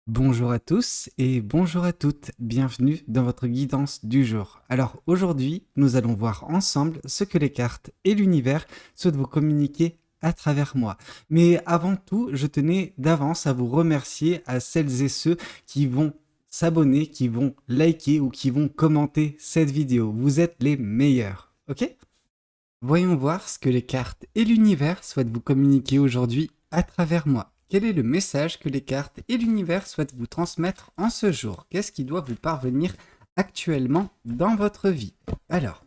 Bonjour à tous et bonjour à toutes, bienvenue dans votre guidance du jour. Alors aujourd'hui, nous allons voir ensemble ce que les cartes et l'univers souhaitent vous communiquer à travers moi. Mais avant tout, je tenais d'avance à vous remercier à celles et ceux qui vont s'abonner, qui vont liker ou qui vont commenter cette vidéo. Vous êtes les meilleurs, ok? Voyons voir ce que les cartes et l'univers souhaitent vous communiquer aujourd'hui à travers moi. Quel est le message que les cartes et l'univers souhaitent vous transmettre en ce jour? Qu'est-ce qui doit vous parvenir actuellement dans votre vie? Alors,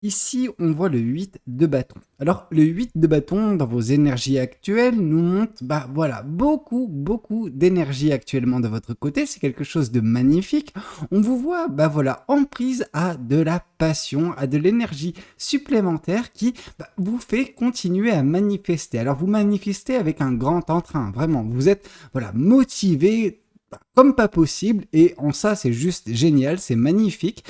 ici, on voit le 8 de bâton. Alors, le 8 de bâton, dans vos énergies actuelles, nous montre, voilà, beaucoup d'énergie actuellement de votre côté. C'est quelque chose de magnifique. On vous voit, voilà, en prise à de la passion, à de l'énergie supplémentaire qui vous fait continuer à manifester. Alors, vous manifestez avec un grand entrain, vraiment. Vous êtes, voilà, motivé comme pas possible et en ça, c'est juste génial, c'est magnifique.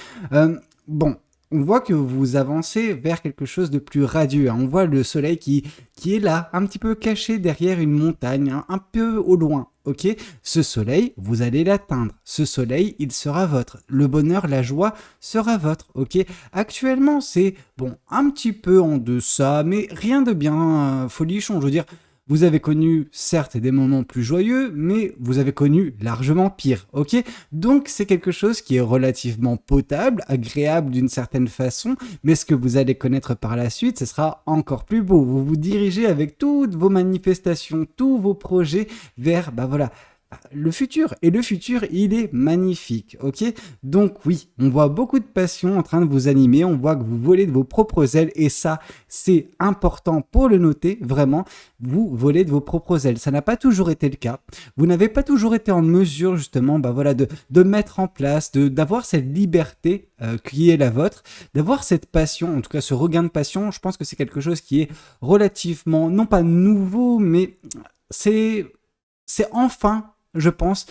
Bon, on voit que vous avancez vers quelque chose de plus radieux, hein. On voit le soleil qui est là, un petit peu caché derrière une montagne, hein, un peu au loin. Ok, ce soleil, vous allez l'atteindre. Ce soleil, il sera votre. Le bonheur, la joie sera votre. Ok, actuellement, c'est bon, un petit peu en deçà, mais rien de bien folichon. Je veux dire, vous avez connu, certes, des moments plus joyeux, mais vous avez connu largement pire, ok? Donc, c'est quelque chose qui est relativement potable, agréable d'une certaine façon, mais ce que vous allez connaître par la suite, ce sera encore plus beau. Vous vous dirigez avec toutes vos manifestations, tous vos projets vers, voilà, le futur. Et le futur, il est magnifique, ok? Donc oui, on voit beaucoup de passion en train de vous animer, on voit que vous volez de vos propres ailes, et ça, c'est important pour le noter, vraiment, vous volez de vos propres ailes. Ça n'a pas toujours été le cas. Vous n'avez pas toujours été en mesure, justement, voilà, de mettre en place, d'avoir cette liberté qui est la vôtre, d'avoir cette passion, en tout cas ce regain de passion. Je pense que c'est quelque chose qui est relativement, non pas nouveau, mais c'est enfin, je pense,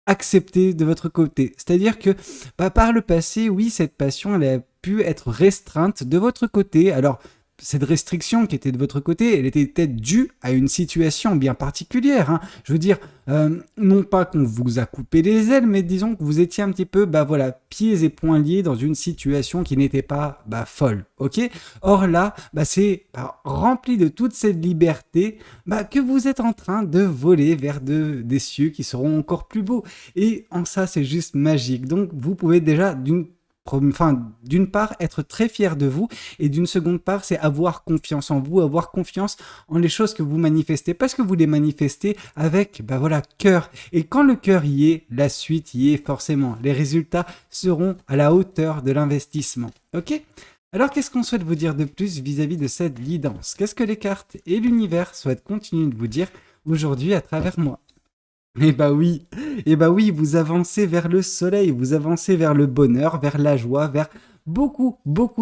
accepté de votre côté. C'est-à-dire que par le passé, oui, cette passion, elle a pu être restreinte de votre côté. Alors, cette restriction qui était de votre côté, elle était peut-être due à une situation bien particulière, hein. Je veux dire, non pas qu'on vous a coupé les ailes, mais disons que vous étiez un petit peu, voilà, pieds et poings liés dans une situation qui n'était pas, folle, ok? Or là, c'est rempli de toute cette liberté, que vous êtes en train de voler vers des cieux qui seront encore plus beaux. Et en ça, c'est juste magique. Donc, vous pouvez déjà d'une part être très fier de vous, et d'une seconde part, c'est avoir confiance en vous, avoir confiance en les choses que vous manifestez, parce que vous les manifestez avec voilà, cœur. Et quand le cœur y est, la suite y est forcément. Les résultats seront à la hauteur de l'investissement. Ok? Alors, qu'est-ce qu'on souhaite vous dire de plus vis-à-vis de cette guidance? Qu'est-ce que les cartes et l'univers souhaitent continuer de vous dire aujourd'hui à travers moi? Eh bah oui, vous avancez vers le soleil, vous avancez vers le bonheur, vers la joie, vers beaucoup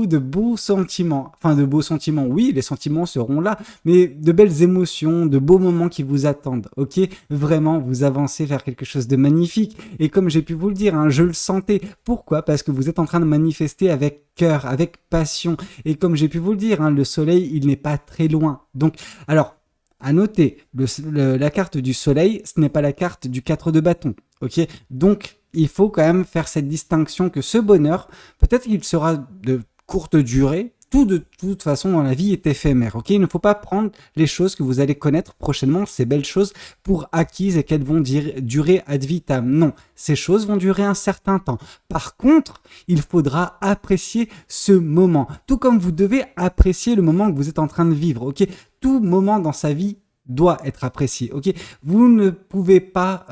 de beaux sentiments. Enfin, de beaux sentiments, oui, les sentiments seront là, mais de belles émotions, de beaux moments qui vous attendent, ok? Vraiment, vous avancez vers quelque chose de magnifique. Et comme j'ai pu vous le dire, hein, je le sentais. Pourquoi? Parce que vous êtes en train de manifester avec cœur, avec passion. Et comme j'ai pu vous le dire, hein, le soleil, il n'est pas très loin. Donc, alors, à noter, la carte du soleil, ce n'est pas la carte du 4 de bâton. Ok, donc il faut quand même faire cette distinction que ce bonheur, peut-être qu'il sera de courte durée. Tout de toute façon dans la vie est éphémère. Ok, il ne faut pas prendre les choses que vous allez connaître prochainement, ces belles choses, pour acquises et qu'elles vont durer ad vitam. Non, ces choses vont durer un certain temps. Par contre, il faudra apprécier ce moment, tout comme vous devez apprécier le moment que vous êtes en train de vivre. Ok, tout moment dans sa vie doit être apprécié. Ok, vous ne pouvez pas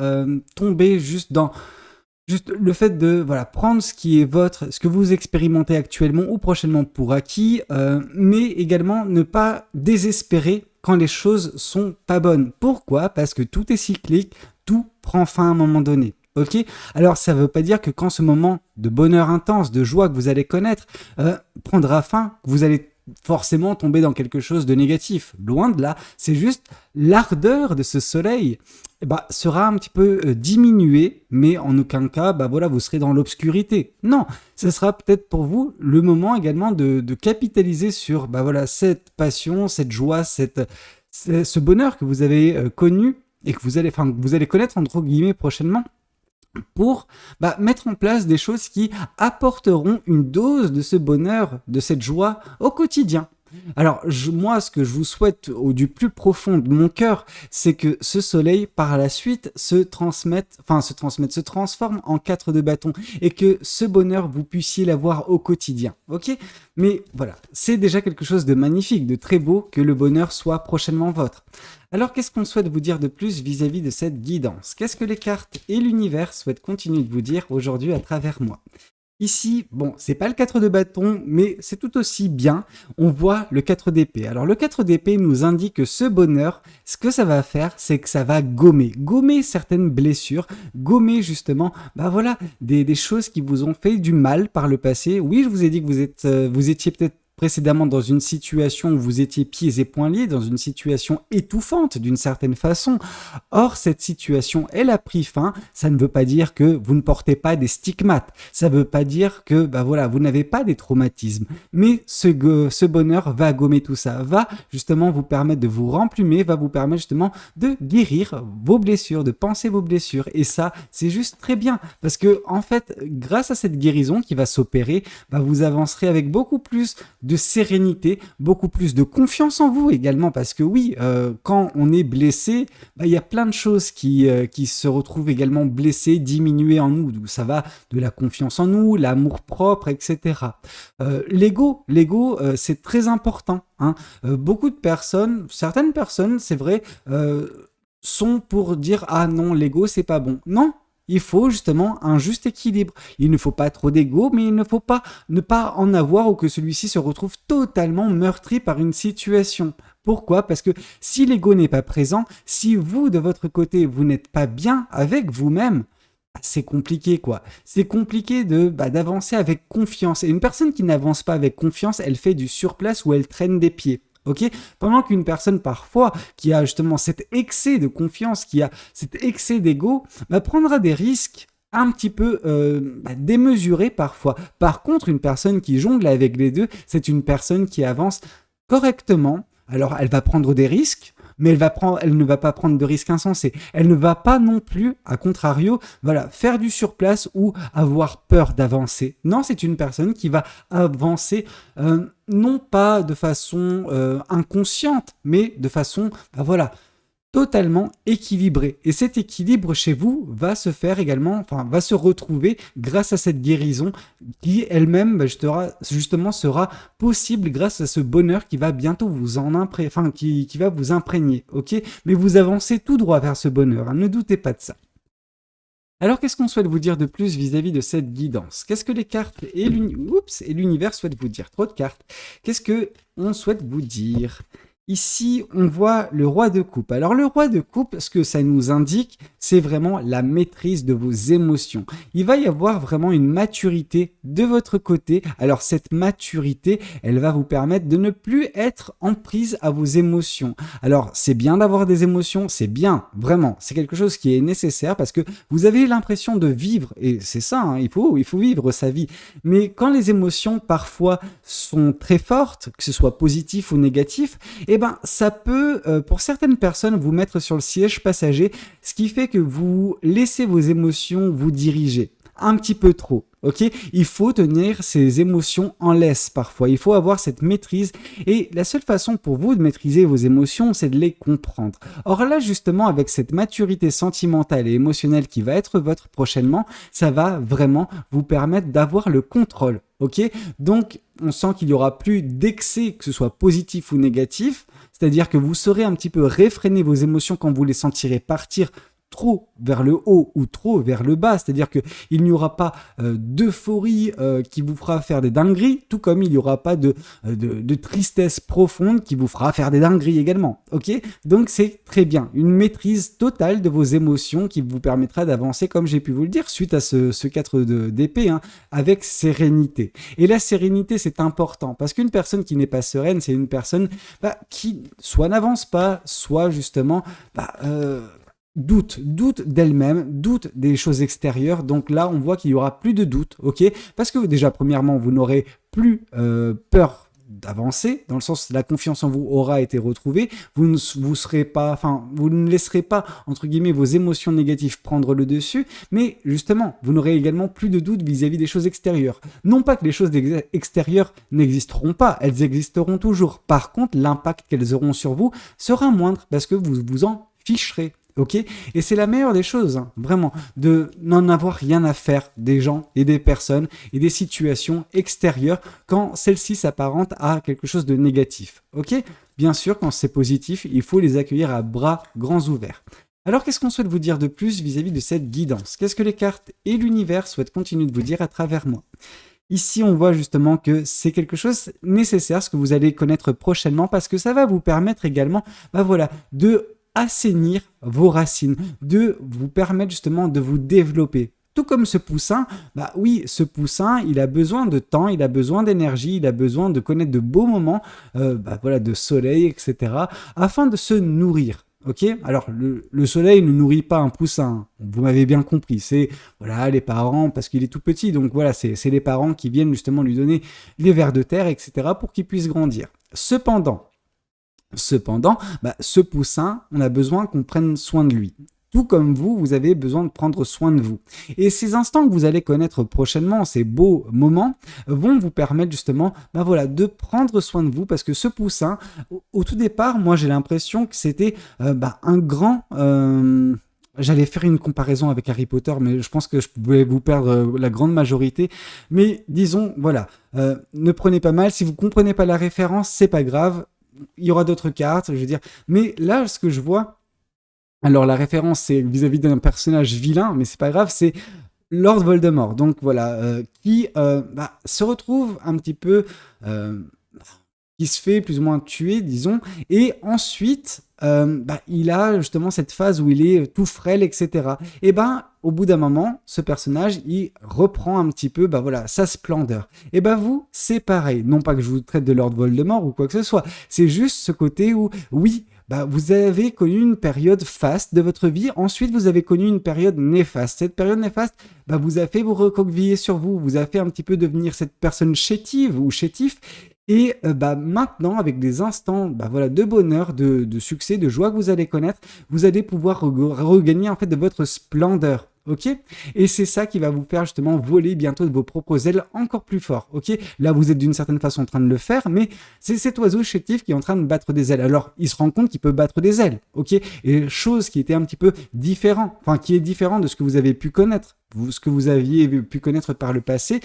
tomber juste dans le fait de prendre ce qui est votre, ce que vous expérimentez actuellement ou prochainement pour acquis, mais également ne pas désespérer quand les choses sont pas bonnes. Pourquoi? Parce que tout est cyclique, tout prend fin à un moment donné. Ok, alors ça ne veut pas dire que quand ce moment de bonheur intense, de joie que vous allez connaître prendra fin, que vous allez forcément tomber dans quelque chose de négatif. Loin de là, c'est juste l'ardeur de ce soleil sera un petit peu diminuée, mais en aucun cas, vous serez dans l'obscurité. Non, ce sera peut-être pour vous le moment également de capitaliser sur cette passion, cette joie, ce bonheur que vous avez connu et que vous allez connaître entre guillemets prochainement, pour mettre en place des choses qui apporteront une dose de ce bonheur, de cette joie au quotidien. Alors, moi, ce que je vous souhaite du plus profond de mon cœur, c'est que ce soleil, par la suite, se transforme en 4 de bâton et que ce bonheur, vous puissiez l'avoir au quotidien, ok? Mais voilà, c'est déjà quelque chose de magnifique, de très beau que le bonheur soit prochainement votre. Alors, qu'est-ce qu'on souhaite vous dire de plus vis-à-vis de cette guidance? Qu'est-ce que les cartes et l'univers souhaitent continuer de vous dire aujourd'hui à travers moi? Ici, bon, c'est pas le 4 de bâton, mais c'est tout aussi bien. On voit le 4 d'épée. Alors, le 4 d'épée nous indique que ce bonheur, ce que ça va faire, c'est que ça va gommer certaines blessures, gommer justement, des choses qui vous ont fait du mal par le passé. Oui, je vous ai dit que vous étiez peut-être précédemment dans une situation où vous étiez pieds et poings liés, dans une situation étouffante d'une certaine façon. Or, cette situation, elle a pris fin. Ça ne veut pas dire que vous ne portez pas des stigmates. Ça ne veut pas dire que vous n'avez pas des traumatismes. Mais ce bonheur va gommer tout ça, va justement vous permettre de vous remplumer, va vous permettre justement de guérir vos blessures, de penser vos blessures. Et ça, c'est juste très bien. Parce que, en fait, grâce à cette guérison qui va s'opérer, vous avancerez avec beaucoup plus de sérénité, beaucoup plus de confiance en vous également, parce que oui, quand on est blessé, il y a plein de choses qui se retrouvent également blessées, diminuées en nous. Donc ça va de la confiance en nous, l'amour propre, etc. L'ego, c'est très important, hein. Beaucoup de personnes, certaines personnes, c'est vrai, sont pour dire ah non, l'ego c'est pas bon. Non. Il faut justement un juste équilibre. Il ne faut pas trop d'ego, mais il ne faut pas ne pas en avoir ou que celui-ci se retrouve totalement meurtri par une situation. Pourquoi? Parce que si l'ego n'est pas présent, si vous, de votre côté, vous n'êtes pas bien avec vous-même, c'est compliqué quoi. C'est compliqué d'avancer avec confiance. Et une personne qui n'avance pas avec confiance, elle fait du surplace ou elle traîne des pieds. Ok, pendant qu'une personne parfois qui a justement cet excès de confiance, qui a cet excès d'ego, prendra des risques un petit peu démesurés parfois. Par contre, une personne qui jongle avec les deux, c'est une personne qui avance correctement. Alors, elle va prendre des risques, mais elle ne va pas prendre de risques insensés. Elle ne va pas non plus, à contrario, faire du surplace ou avoir peur d'avancer. Non, c'est une personne qui va avancer, non pas de façon inconsciente, mais de façon, totalement équilibré. Et cet équilibre chez vous va se faire également, va se retrouver grâce à cette guérison qui elle-même, justement, sera possible grâce à ce bonheur qui va bientôt vous qui va vous imprégner, ok? Mais vous avancez tout droit vers ce bonheur, hein, ne doutez pas de ça. Alors, qu'est-ce qu'on souhaite vous dire de plus vis-à-vis de cette guidance? Qu'est-ce que les cartes et l'univers souhaitent vous dire? Trop de cartes. Qu'est-ce que on souhaite vous dire? Ici, on voit le roi de coupe. Alors, le roi de coupe, ce que ça nous indique, c'est vraiment la maîtrise de vos émotions. Il va y avoir vraiment une maturité de votre côté. Alors, cette maturité, elle va vous permettre de ne plus être en prise à vos émotions. Alors, c'est bien d'avoir des émotions, c'est bien, vraiment. C'est quelque chose qui est nécessaire parce que vous avez l'impression de vivre, et c'est ça, hein, il faut vivre sa vie. Mais quand les émotions, parfois, sont très fortes, que ce soit positif ou négatif, ça peut, pour certaines personnes, vous mettre sur le siège passager, ce qui fait que vous laissez vos émotions vous diriger un petit peu trop. Ok, il faut tenir ses émotions en laisse parfois. Il faut avoir cette maîtrise et la seule façon pour vous de maîtriser vos émotions, c'est de les comprendre. Or là, justement, avec cette maturité sentimentale et émotionnelle qui va être votre prochainement, ça va vraiment vous permettre d'avoir le contrôle. Ok, donc on sent qu'il y aura plus d'excès, que ce soit positif ou négatif. C'est-à-dire que vous saurez un petit peu réfréner vos émotions quand vous les sentirez partir trop vers le haut ou trop vers le bas, c'est-à-dire qu'il n'y aura pas d'euphorie qui vous fera faire des dingueries, tout comme il n'y aura pas de tristesse profonde qui vous fera faire des dingueries également, ok? Donc c'est très bien, une maîtrise totale de vos émotions qui vous permettra d'avancer, comme j'ai pu vous le dire, suite à ce 4 d'épée, hein, avec sérénité. Et la sérénité, c'est important, parce qu'une personne qui n'est pas sereine, c'est une personne qui soit n'avance pas, soit justement doute d'elle-même, doute des choses extérieures. Donc là, on voit qu'il y aura plus de doute, ok? Parce que déjà, premièrement, vous n'aurez plus peur d'avancer, dans le sens la confiance en vous aura été retrouvée, vous ne vous serez pas, enfin, vous ne laisserez pas, entre guillemets, vos émotions négatives prendre le dessus, mais justement, vous n'aurez également plus de doute vis-à-vis des choses extérieures. Non pas que les choses extérieures n'existeront pas, elles existeront toujours. Par contre, l'impact qu'elles auront sur vous sera moindre parce que vous vous en ficherez. Ok, et c'est la meilleure des choses, hein, vraiment, de n'en avoir rien à faire des gens et des personnes et des situations extérieures quand celles-ci s'apparentent à quelque chose de négatif. Ok, bien sûr, quand c'est positif, il faut les accueillir à bras grands ouverts. Alors, qu'est-ce qu'on souhaite vous dire de plus vis-à-vis de cette guidance? Qu'est-ce que les cartes et l'univers souhaitent continuer de vous dire à travers moi? Ici, on voit justement que c'est quelque chose nécessaire, ce que vous allez connaître prochainement, parce que ça va vous permettre également, voilà, de assainir vos racines, de vous permettre justement de vous développer. Tout comme ce poussin, oui, ce poussin, il a besoin de temps, il a besoin d'énergie, il a besoin de connaître de beaux moments, voilà, de soleil, etc., afin de se nourrir. Ok, alors le soleil ne nourrit pas un poussin, vous m'avez bien compris, c'est voilà les parents, parce qu'il est tout petit, donc voilà, c'est les parents qui viennent justement lui donner les vers de terre, etc., pour qu'il puisse grandir. Cependant, ce poussin, on a besoin qu'on prenne soin de lui. Tout comme vous, vous avez besoin de prendre soin de vous. Et ces instants que vous allez connaître prochainement, ces beaux moments, vont vous permettre justement voilà, de prendre soin de vous, parce que ce poussin, au tout départ, moi j'ai l'impression que c'était un grand... J'allais faire une comparaison avec Harry Potter, mais je pense que je pouvais vous perdre la grande majorité. Mais disons, voilà, ne prenez pas mal. Si vous comprenez pas la référence, c'est pas grave. Il y aura d'autres cartes, je veux dire. Mais là, ce que je vois, alors la référence, c'est vis-à-vis d'un personnage vilain, mais c'est pas grave, c'est Lord Voldemort. Donc voilà, qui se retrouve un petit peu, qui se fait plus ou moins tuer, disons, et ensuite, il a justement cette phase où il est tout frêle, etc. Et au bout d'un moment, ce personnage, il reprend un petit peu, voilà, sa splendeur. Et vous, c'est pareil. Non pas que je vous traite de Lord Voldemort ou quoi que ce soit, c'est juste ce côté où, oui, vous avez connu une période faste de votre vie, ensuite vous avez connu une période néfaste. Cette période néfaste vous a fait vous recroqueviller sur vous, vous a fait un petit peu devenir cette personne chétive ou chétif. Et maintenant, avec des instants voilà, de bonheur, de succès, de joie que vous allez connaître, vous allez pouvoir regagner en fait de votre splendeur. Ok, et c'est ça qui va vous faire justement voler bientôt de vos propres ailes encore plus fort. Ok, là vous êtes d'une certaine façon en train de le faire, mais c'est cet oiseau chétif qui est en train de battre des ailes. Alors il se rend compte qu'il peut battre des ailes. Ok, et chose qui était un petit peu différent, enfin qui est différent de ce que vous avez pu connaître. Ce que vous aviez pu connaître par le passé,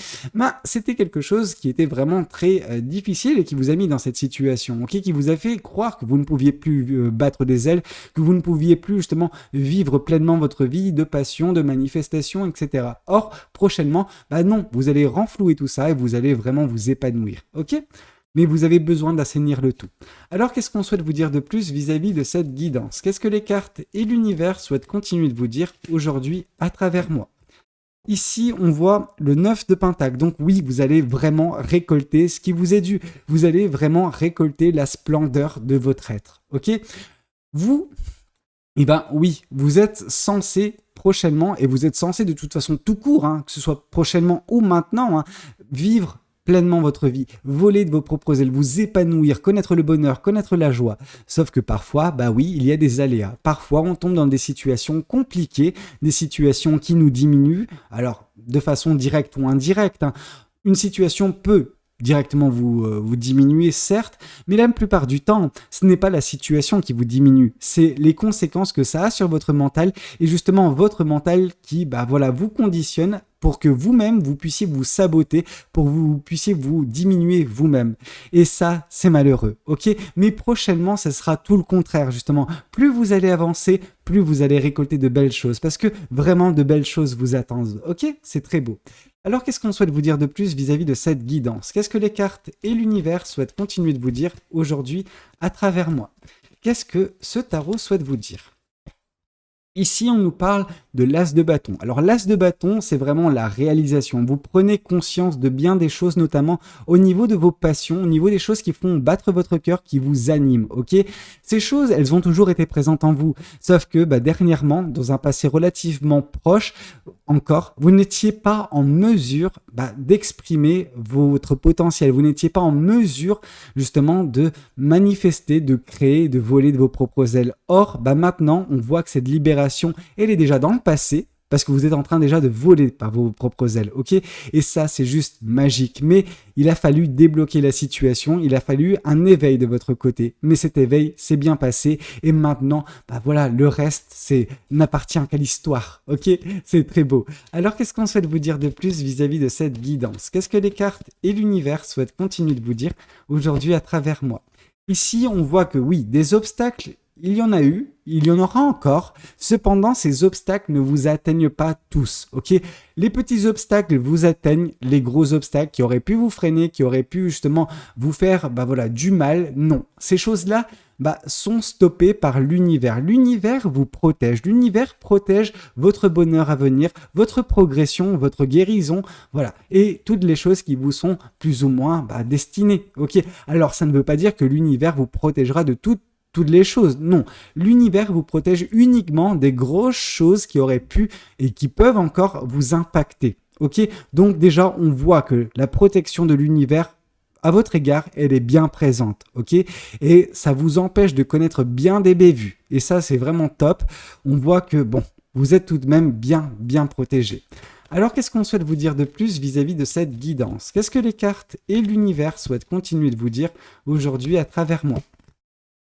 c'était quelque chose qui était vraiment très difficile et qui vous a mis dans cette situation, ok, qui vous a fait croire que vous ne pouviez plus battre des ailes, que vous ne pouviez plus justement vivre pleinement votre vie de passion, de manifestation, etc. Or, prochainement, non, vous allez renflouer tout ça et vous allez vraiment vous épanouir, ok ? Mais vous avez besoin d'assainir le tout. Alors, qu'est-ce qu'on souhaite vous dire de plus vis-à-vis de cette guidance? Qu'est-ce que les cartes et l'univers souhaitent continuer de vous dire aujourd'hui à travers moi? Ici, on voit le 9 de Pentacle. Donc oui, vous allez vraiment récolter ce qui vous est dû. Vous allez vraiment récolter la splendeur de votre être. Ok ? Vous, oui, vous êtes censé prochainement, et vous êtes censé de toute façon tout court, que ce soit prochainement ou maintenant, vivre pleinement votre vie, voler de vos propres ailes, vous épanouir, connaître le bonheur, connaître la joie. Sauf que parfois, oui, il y a des aléas. Parfois, on tombe dans des situations compliquées, des situations qui nous diminuent, alors de façon directe ou indirecte. Une situation peut directement vous diminuer, certes, mais la plupart du temps, ce n'est pas la situation qui vous diminue, c'est les conséquences que ça a sur votre mental, et justement votre mental qui vous conditionne pour que vous-même, vous puissiez vous saboter, pour que vous puissiez vous diminuer vous-même. Et ça, c'est malheureux, ok ? Mais prochainement, ça sera tout le contraire, justement. Plus vous allez avancer, plus vous allez récolter de belles choses, parce que vraiment de belles choses vous attendent, ok ? C'est très beau. Alors, qu'est-ce qu'on souhaite vous dire de plus vis-à-vis de cette guidance? Qu'est-ce que les cartes et l'univers souhaitent continuer de vous dire aujourd'hui à travers moi? Qu'est-ce que ce tarot souhaite vous dire? Ici, on nous parle de l'as de bâton. Alors, l'as de bâton, c'est vraiment la réalisation. Vous prenez conscience de bien des choses, notamment au niveau de vos passions, au niveau des choses qui font battre votre cœur, qui vous animent, ok? Ces choses, elles ont toujours été présentes en vous. Sauf que, dernièrement, dans un passé relativement proche, encore, vous n'étiez pas en mesure d'exprimer votre potentiel. Vous n'étiez pas en mesure, justement, de manifester, de créer, de voler de vos propres ailes. Or, maintenant, on voit que cette libération, elle est déjà dans le passé, parce que vous êtes en train déjà de voler par vos propres ailes, ok? Et ça, c'est juste magique. Mais il a fallu débloquer la situation, il a fallu un éveil de votre côté. Mais cet éveil s'est bien passé, et maintenant, voilà, le reste, n'appartient qu'à l'histoire, ok? C'est très beau. Alors, qu'est-ce qu'on souhaite vous dire de plus vis-à-vis de cette guidance? Qu'est-ce que les cartes et l'univers souhaitent continuer de vous dire aujourd'hui à travers moi? Ici, on voit que oui, des obstacles, il y en a eu, il y en aura encore. Cependant, ces obstacles ne vous atteignent pas tous, ok? Les petits obstacles vous atteignent, les gros obstacles qui auraient pu vous freiner, qui auraient pu justement vous faire, du mal, non. Ces choses-là, sont stoppées par l'univers. L'univers vous protège. L'univers protège votre bonheur à venir, votre progression, votre guérison, voilà. Et toutes les choses qui vous sont plus ou moins destinées, ok? Alors, ça ne veut pas dire que l'univers vous protégera de toutes les choses. Non, l'univers vous protège uniquement des grosses choses qui auraient pu et qui peuvent encore vous impacter. Ok? Donc déjà, on voit que la protection de l'univers à votre égard, elle est bien présente. Ok? Et ça vous empêche de connaître bien des bévues. Et ça, c'est vraiment top. On voit que, vous êtes tout de même bien protégé. Alors, qu'est-ce qu'on souhaite vous dire de plus vis-à-vis de cette guidance? Qu'est-ce que les cartes et l'univers souhaitent continuer de vous dire aujourd'hui à travers moi?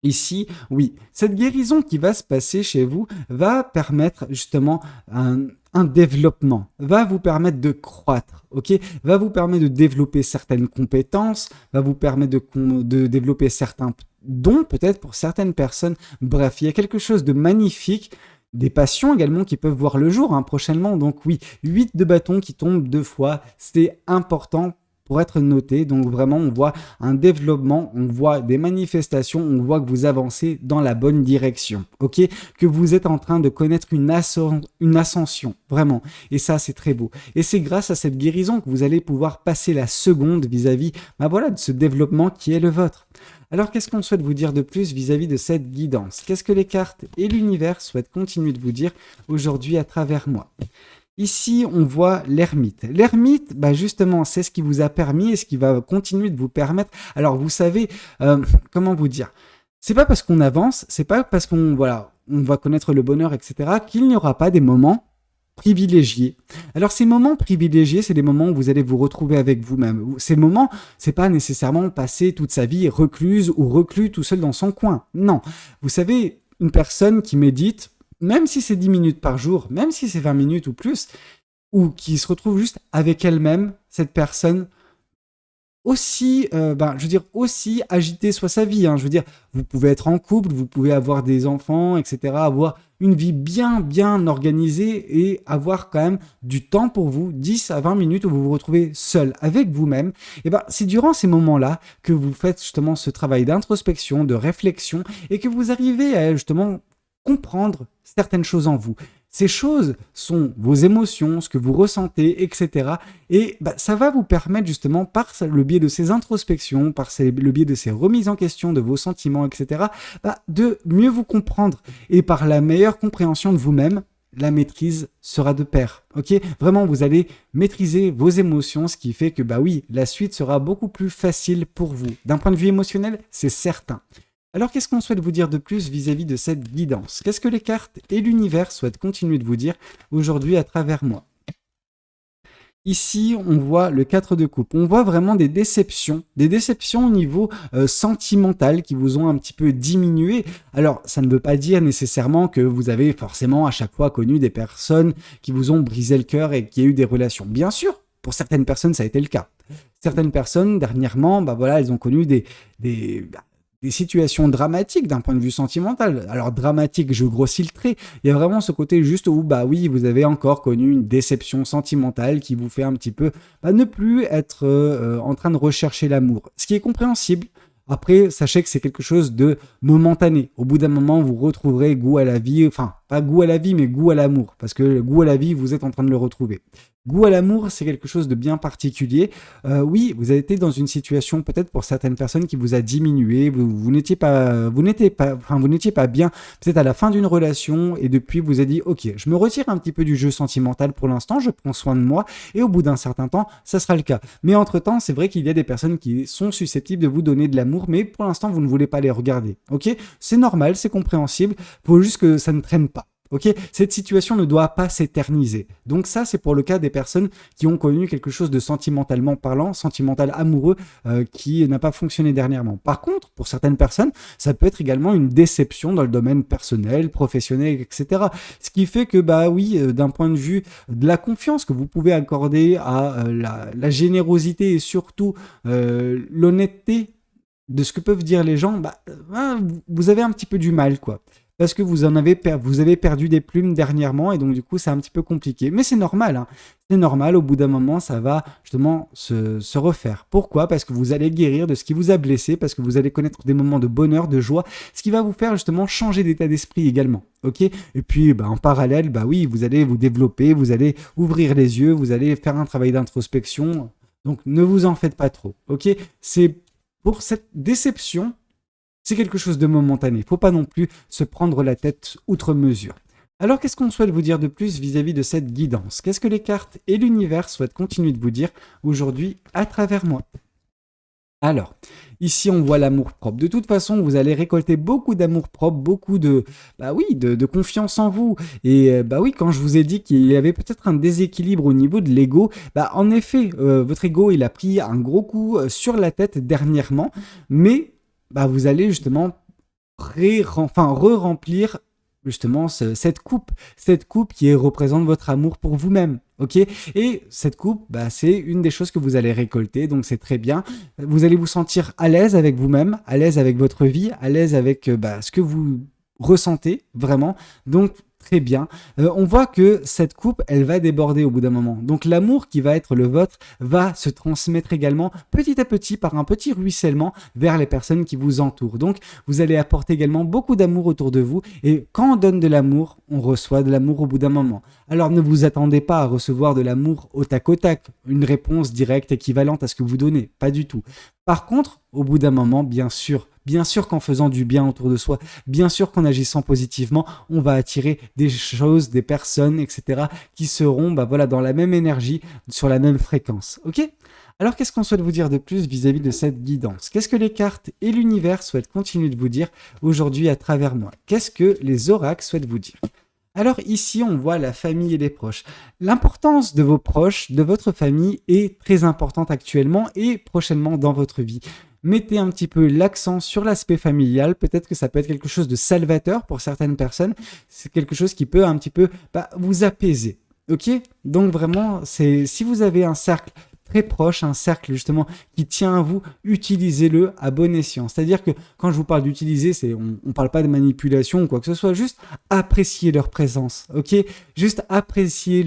Ici, oui, cette guérison qui va se passer chez vous va permettre justement un développement, va vous permettre de croître, ok? Va vous permettre de développer certaines compétences, va vous permettre de développer certains dons peut-être pour certaines personnes. Bref, il y a quelque chose de magnifique. Des passions également qui peuvent voir le jour prochainement. Donc oui, 8 de bâton qui tombent 2 fois, c'est important pour être noté. Donc vraiment, on voit un développement, on voit des manifestations, on voit que vous avancez dans la bonne direction, ok? Que vous êtes en train de connaître une ascension, vraiment. Et ça, c'est très beau. Et c'est grâce à cette guérison que vous allez pouvoir passer la seconde vis-à-vis, de ce développement qui est le vôtre. Alors, qu'est-ce qu'on souhaite vous dire de plus vis-à-vis de cette guidance? Qu'est-ce que les cartes et l'univers souhaitent continuer de vous dire aujourd'hui à travers moi? Ici, on voit l'ermite. L'ermite, justement, c'est ce qui vous a permis et ce qui va continuer de vous permettre. Alors, vous savez, comment vous dire? C'est pas parce qu'on avance, c'est pas parce qu'on va connaître le bonheur, etc., qu'il n'y aura pas des moments privilégiés. Alors, ces moments privilégiés, c'est des moments où vous allez vous retrouver avec vous-même. Ces moments, c'est pas nécessairement passer toute sa vie recluse ou reclus tout seul dans son coin. Non. Vous savez, une personne qui médite, même si c'est 10 minutes par jour, même si c'est 20 minutes ou plus, ou qui se retrouve juste avec elle-même, cette personne, aussi, aussi agitée soit sa vie. Je veux dire, vous pouvez être en couple, vous pouvez avoir des enfants, etc., avoir une vie bien organisée et avoir quand même du temps pour vous, 10 à 20 minutes où vous vous retrouvez seul avec vous-même. Et c'est durant ces moments-là que vous faites justement ce travail d'introspection, de réflexion et que vous arrivez à justement comprendre certaines choses en vous. Ces choses sont vos émotions, ce que vous ressentez, etc. Et ça va vous permettre justement, par le biais de ces introspections, le biais de ces remises en question de vos sentiments, etc., de mieux vous comprendre. Et par la meilleure compréhension de vous-même, la maîtrise sera de pair. Ok? Vraiment, vous allez maîtriser vos émotions, ce qui fait que, la suite sera beaucoup plus facile pour vous. D'un point de vue émotionnel, c'est certain. Alors, qu'est-ce qu'on souhaite vous dire de plus vis-à-vis de cette guidance? Qu'est-ce que les cartes et l'univers souhaitent continuer de vous dire aujourd'hui à travers moi? Ici, on voit le 4 de coupe. On voit vraiment des déceptions au niveau sentimental qui vous ont un petit peu diminué. Alors, ça ne veut pas dire nécessairement que vous avez forcément à chaque fois connu des personnes qui vous ont brisé le cœur et qui a eu des relations. Bien sûr, pour certaines personnes, ça a été le cas. Certaines personnes, dernièrement, elles ont connu des situations dramatiques d'un point de vue sentimental. Alors dramatique, je grossis le trait. Il y a vraiment ce côté juste où vous avez encore connu une déception sentimentale qui vous fait un petit peu ne plus être en train de rechercher l'amour. Ce qui est compréhensible. Après, sachez que c'est quelque chose de momentané. Au bout d'un moment, vous retrouverez goût à la vie. Enfin, pas goût à la vie, mais goût à l'amour, parce que le goût à la vie, vous êtes en train de le retrouver. Goût à l'amour, c'est quelque chose de bien particulier. Oui, vous avez été dans une situation peut-être pour certaines personnes qui vous a diminué. Vous n'étiez pas, vous n'étiez pas bien. Peut-être à la fin d'une relation et depuis vous avez dit, ok, je me retire un petit peu du jeu sentimental pour l'instant. Je prends soin de moi et au bout d'un certain temps, ça sera le cas. Mais entre temps, c'est vrai qu'il y a des personnes qui sont susceptibles de vous donner de l'amour, mais pour l'instant, vous ne voulez pas les regarder. Ok, c'est normal, c'est compréhensible. Faut juste que ça ne traîne pas. Ok, cette situation ne doit pas s'éterniser. Donc ça, c'est pour le cas des personnes qui ont connu quelque chose de sentimentalement parlant, sentimental amoureux, qui n'a pas fonctionné dernièrement. Par contre, pour certaines personnes, ça peut être également une déception dans le domaine personnel, professionnel, etc. Ce qui fait que, bah oui, d'un point de vue de la confiance que vous pouvez accorder à la générosité et surtout l'honnêteté de ce que peuvent dire les gens, bah, vous avez un petit peu du mal, quoi. Parce que vous avez perdu des plumes dernièrement et donc du coup c'est un petit peu compliqué. Mais c'est normal, hein. C'est normal, au bout d'un moment ça va justement se refaire. Pourquoi? Parce que vous allez guérir de ce qui vous a blessé, parce que vous allez connaître des moments de bonheur, de joie, ce qui va vous faire justement changer d'état d'esprit également. Ok? Et puis bah, en parallèle, bah oui, vous allez vous développer, vous allez ouvrir les yeux, vous allez faire un travail d'introspection. Donc ne vous en faites pas trop. Ok? C'est pour cette déception. C'est quelque chose de momentané. Il ne faut pas non plus se prendre la tête outre mesure. Alors, qu'est-ce qu'on souhaite vous dire de plus vis-à-vis de cette guidance? Qu'est-ce que les cartes et l'univers souhaitent continuer de vous dire aujourd'hui à travers moi? Alors, ici, on voit l'amour propre. De toute façon, vous allez récolter beaucoup d'amour propre, beaucoup de confiance en vous. Et bah oui, quand je vous ai dit qu'il y avait peut-être un déséquilibre au niveau de l'ego, bah en effet, votre ego, il a pris un gros coup sur la tête dernièrement, mais bah, vous allez justement re-remplir justement cette coupe qui représente votre amour pour vous-même. Ok? Et cette coupe, bah, c'est une des choses que vous allez récolter, donc c'est très bien. Vous allez vous sentir à l'aise avec vous-même, à l'aise avec votre vie, à l'aise avec bah, ce que vous ressentez vraiment. Donc très bien. On voit que cette coupe, elle va déborder au bout d'un moment. Donc l'amour qui va être le vôtre va se transmettre également petit à petit par un petit ruissellement vers les personnes qui vous entourent. Donc vous allez apporter également beaucoup d'amour autour de vous. Et quand on donne de l'amour, on reçoit de l'amour au bout d'un moment. Alors ne vous attendez pas à recevoir de l'amour au tac au tac, une réponse directe équivalente à ce que vous donnez. Pas du tout. Par contre, au bout d'un moment, bien sûr qu'en faisant du bien autour de soi, bien sûr qu'en agissant positivement, on va attirer des choses, des personnes, etc. qui seront bah voilà, dans la même énergie, sur la même fréquence. Ok? Alors qu'est-ce qu'on souhaite vous dire de plus vis-à-vis de cette guidance? Qu'est-ce que les cartes et l'univers souhaitent continuer de vous dire aujourd'hui à travers moi? Qu'est-ce que les oracles souhaitent vous dire? Alors ici, on voit la famille et les proches. L'importance de vos proches, de votre famille est très importante actuellement et prochainement dans votre vie. Mettez un petit peu l'accent sur l'aspect familial. Peut-être que ça peut être quelque chose de salvateur pour certaines personnes. C'est quelque chose qui peut un petit peu vous apaiser. Ok? Donc vraiment, si vous avez un cercle très proche, un cercle justement qui tient à vous, utilisez-le à bon escient. C'est-à-dire que quand je vous parle d'utiliser, on ne parle pas de manipulation ou quoi que ce soit, juste apprécier leur présence, ok? Juste apprécier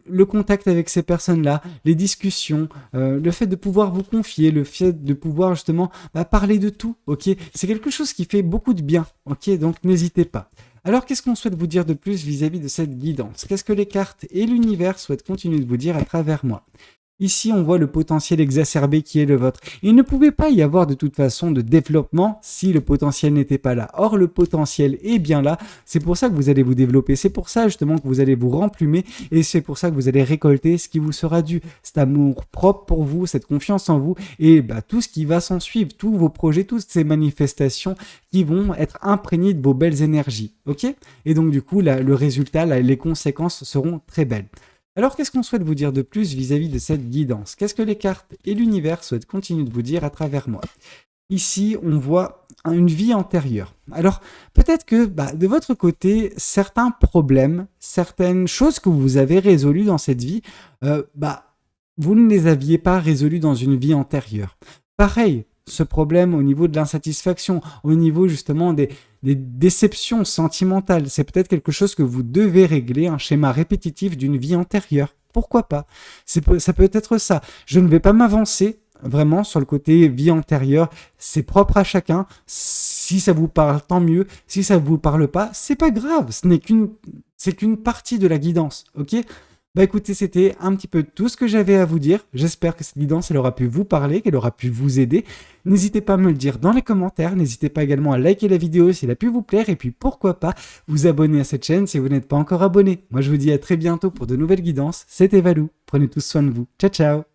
le contact avec ces personnes-là, les discussions, le fait de pouvoir vous confier, le fait de pouvoir justement parler de tout, ok? C'est quelque chose qui fait beaucoup de bien, ok? Donc n'hésitez pas. Alors, qu'est-ce qu'on souhaite vous dire de plus vis-à-vis de cette guidance? Qu'est-ce que les cartes et l'univers souhaitent continuer de vous dire à travers moi? Ici, on voit le potentiel exacerbé qui est le vôtre. Il ne pouvait pas y avoir de toute façon de développement si le potentiel n'était pas là. Or, le potentiel est bien là. C'est pour ça que vous allez vous développer. C'est pour ça justement que vous allez vous remplumer et c'est pour ça que vous allez récolter ce qui vous sera dû. Cet amour propre pour vous, cette confiance en vous et tout ce qui va s'en suivre, tous vos projets, toutes ces manifestations qui vont être imprégnées de vos belles énergies. Ok? Et donc du coup, le résultat, les conséquences seront très belles. Alors, qu'est-ce qu'on souhaite vous dire de plus vis-à-vis de cette guidance? Qu'est-ce que les cartes et l'univers souhaitent continuer de vous dire à travers moi? Ici, on voit une vie antérieure. Alors, peut-être que de votre côté, certains problèmes, certaines choses que vous avez résolues dans cette vie, vous ne les aviez pas résolues dans une vie antérieure. Pareil, ce problème au niveau de l'insatisfaction, au niveau justement des déceptions sentimentales, c'est peut-être quelque chose que vous devez régler, un schéma répétitif d'une vie antérieure. Pourquoi pas? Ça peut être ça. Je ne vais pas m'avancer vraiment sur le côté vie antérieure, c'est propre à chacun. Si ça vous parle, tant mieux. Si ça vous parle pas, c'est pas grave. C'est qu'une partie de la guidance, ok? Bah écoutez, c'était un petit peu tout ce que j'avais à vous dire. J'espère que cette guidance, elle aura pu vous parler, qu'elle aura pu vous aider. N'hésitez pas à me le dire dans les commentaires. N'hésitez pas également à liker la vidéo si elle a pu vous plaire. Et puis pourquoi pas vous abonner à cette chaîne si vous n'êtes pas encore abonné. Moi je vous dis à très bientôt pour de nouvelles guidances. C'était Valou. Prenez tous soin de vous. Ciao ciao.